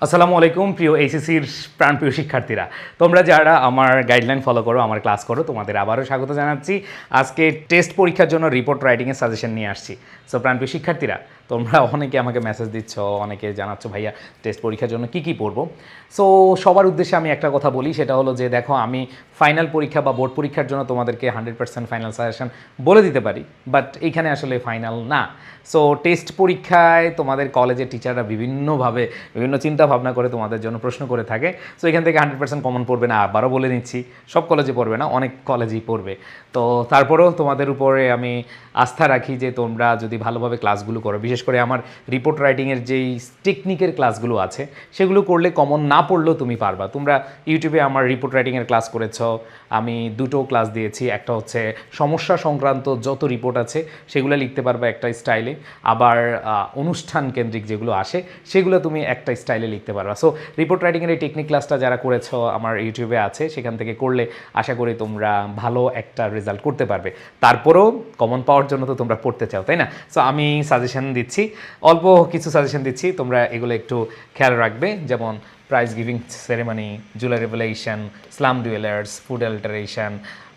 আসসালামু আলাইকুম প্রিয় এইচএসসির প্রাণপ্রিয় শিক্ষার্থীরা, তোমরা যারা আমার গাইডলাইন ফলো করো, আমার ক্লাস করো, তোমাদের আবারও স্বাগত জানাচ্ছি। আজকে টেস্ট পরীক্ষার জন্য রিপোর্ট রাইটিংয়ের সাজেশন নিয়ে আসছি। সো প্রাণপ্রিয় শিক্ষার্থীরা, তোমরা অনেকে আমাকে মেসেজ দিচ্ছ, অনেকে জানাচ্ছ ভাইয়া টেস্ট পরীক্ষার জন্য কী কী পড়বো। সো সবার উদ্দেশ্যে আমি একটা কথা বলি, সেটা হলো যে দেখো, আমি ফাইনাল পরীক্ষা বা বোর্ড পরীক্ষার জন্য তোমাদেরকে 100% ফাইনাল সাজেশন বলে দিতে পারি, বাট এইখানে আসলে ফাইনাল না। সো টেস্ট পরীক্ষায় তোমাদের কলেজের টিচাররা বিভিন্নভাবে বিভিন্ন চিন্তা ভাবনা করে তোমাদের জন্য প্রশ্ন করে থাকে। সো এখান থেকে 100% কমন পড়বে না, আবারও বলে নিচ্ছি, সব কলেজে পড়বে না, অনেক কলেজেই পড়বে। তো তারপরেও তোমাদের উপরে আমি আস্থা রাখি যে তোমরা যদি ভালোভাবে ক্লাসগুলো করো, বিশেষ করে আমার রিপোর্ট রাইটিংয়ের যেই টেকনিকের ক্লাসগুলো আছে সেগুলো করলে কমন না পড়লেও তুমি পারবা। তোমরা ইউটিউবে আমার রিপোর্ট রাইটিংয়ের ক্লাস করেছ, আমি দুটো ক্লাস দিয়েছি। একটা হচ্ছে সমস্যা সংক্রান্ত যত রিপোর্ট আছে সেগুলো লিখতে পারবা একটা স্টাইলে, আবার অনুষ্ঠান কেন্দ্রিক যেগুলো আসে সেগুলো তুমি একটা স্টাইলে লিখতে পারবা। সো রিপোর্ট রাইটিংয়ের এই টেকনিক ক্লাসটা যারা করেছ আমার ইউটিউবে আছে, সেখান থেকে করলে আশা করি তোমরা ভালো একটা রেজাল্ট করতে পারবে। তারপরেও কমন পাওয়ার জন্য তো তোমরা পড়তে চাও, তাই না? সো আমি সাজেশন দিচ্ছি, অল্প কিছু সাজেশন দিচ্ছি, তোমরা এগুলো একটু খেয়াল রাখবে। যেমন prize giving ceremony, July revelation, slum dwellers, food alteration,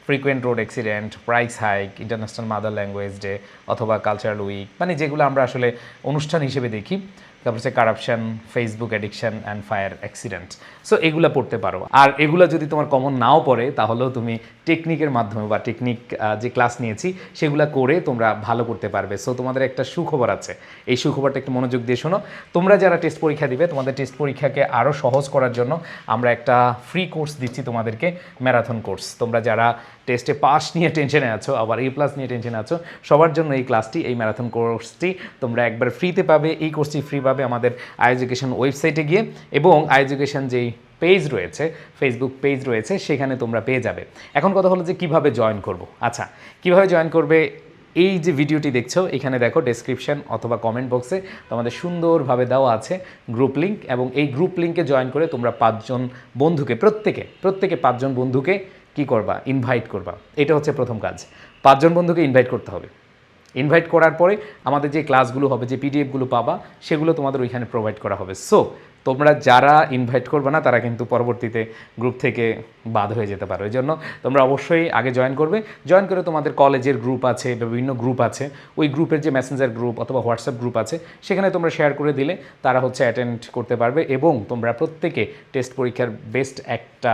frequent road accident, price hike, international mother language day অথবা কালচারাল উইক, মানে যেগুলো আমরা আসলে অনুষ্ঠান হিসেবে দেখি। তারপর হচ্ছে corruption, Facebook addiction and fire accident. So এগুলো পড়তে পারো। আর এগুলো যদি তোমার কমন নাও পড়ে, তাহলেও তুমি টেকনিকের মাধ্যমে বা টেকনিক যে ক্লাস নিয়েছি সেগুলো করে তোমরা ভালো করতে পারবে। সো তোমাদের একটা সুখবর আছে, এই সুখবরটা একটু মনোযোগ দিয়ে শোনো। তোমরা যারা টেস্ট পরীক্ষা দিবে, তোমাদের টেস্ট পরীক্ষাকে আরও সহজ করার জন্য আমরা একটা ফ্রি কোর্স দিচ্ছি তোমাদেরকে, ম্যারাথন কোর্স। তোমরা যারা টেস্টে পাস নিয়ে টেনশনে আছো, আবার A+ নিয়ে টেনশনে আছো, সবার জন্য এই ক্লাসটি, এই ম্যারাথন কোর্সটি তোমরা একবার ফ্রিতে পাবে। এই কোর্সটি ফ্রি পাবে আমাদের এডুকেশন ওয়েবসাইটে গিয়ে, এবং এডুকেশন যেই পেজ রয়েছে, ফেসবুক পেজ রয়েছে, সেখানে তোমরা পেয়ে যাবে। এখন কথা হলো যে কীভাবে জয়েন করব। আচ্ছা, কীভাবে জয়েন করবে? এই যে ভিডিওটি দেখছো, এখানে দেখো ডেসক্রিপশন অথবা কমেন্ট বক্সে তোমাদের সুন্দরভাবে দেওয়া আছে গ্রুপ লিঙ্ক, এবং এই গ্রুপ লিঙ্কে জয়েন করে তোমরা 5 জন বন্ধুকে, প্রত্যেকে 5 জন বন্ধুকে কি করবা? ইনভাইট করবা। এটা হচ্ছে প্রথম কাজ, 5 জন বন্ধুকে ইনভাইট করতে হবে। ইনভাইট করার পরে আমাদের যে ক্লাসগুলো হবে, যে পিডিএফগুলো পাবা, সেগুলো তোমাদের ওইখানে প্রোভাইড করা হবে। সো তোমরা যারা ইনভাইট করবে না, তারা কিন্তু পরবর্তীতে গ্রুপ থেকে বাদ হয়ে যেতে পারো। এই জন্য তোমরা অবশ্যই আগে জয়েন করবে। জয়েন করে তোমাদের কলেজের গ্রুপ আছে, বিভিন্ন গ্রুপ আছে, ওই গ্রুপের যে মেসেঞ্জার গ্রুপ অথবা হোয়াটসঅ্যাপ গ্রুপ আছে, সেখানে তোমরা শেয়ার করে দিলে তারা হচ্ছে অ্যাটেন্ড করতে পারবে, এবং তোমরা প্রত্যেকে টেস্ট পরীক্ষার বেস্ট একটা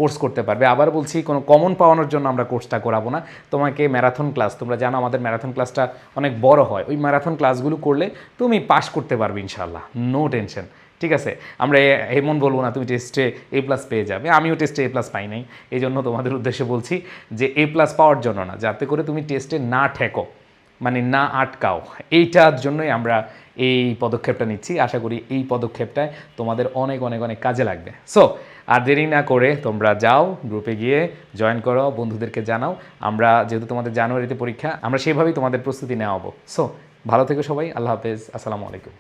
কোর্স করতে পারবে। আবার বলছি, কোনো কমন পাওয়ানোর জন্য আমরা কোর্সটা করাবো না। তোমাকে ম্যারাথন ক্লাস, তোমরা জানো আমাদের ম্যারাথন ক্লাসটা অনেক বড় হয়, ওই ম্যারাথন ক্লাসগুলো করলে তুমি পাস করতে পারবে ইনশাল্লাহ, নো টেনশন। ঠিক আছে, আমরা এমন বলবো না তুমি টেস্টে A+ পেয়ে যাবে। আমিও টেস্টে A+ পাই নাই, এই জন্য তোমাদের উদ্দেশ্যে বলছি যে A+ পাওয়ার জন্য না, যাতে করে তুমি টেস্টে না ঠেকো, মানে না আটকাও, এইটার জন্যই আমরা এই পদক্ষেপটা নিচ্ছি। আশা করি এই পদক্ষেপটায় তোমাদের অনেক অনেক অনেক কাজে লাগবে। সো আর দেরি না করে তোমরা যাও, গ্রুপে গিয়ে জয়েন করো, বন্ধুদেরকে জানাও। আমরা যেহেতু তোমাদের জানুয়ারিতে পরীক্ষা, আমরা সেভাবেই তোমাদের প্রস্তুতি নেওয়াবো। সো ভালো থেকো সবাই, আল্লাহ হাফেজ, আসসালামু আলাইকুম।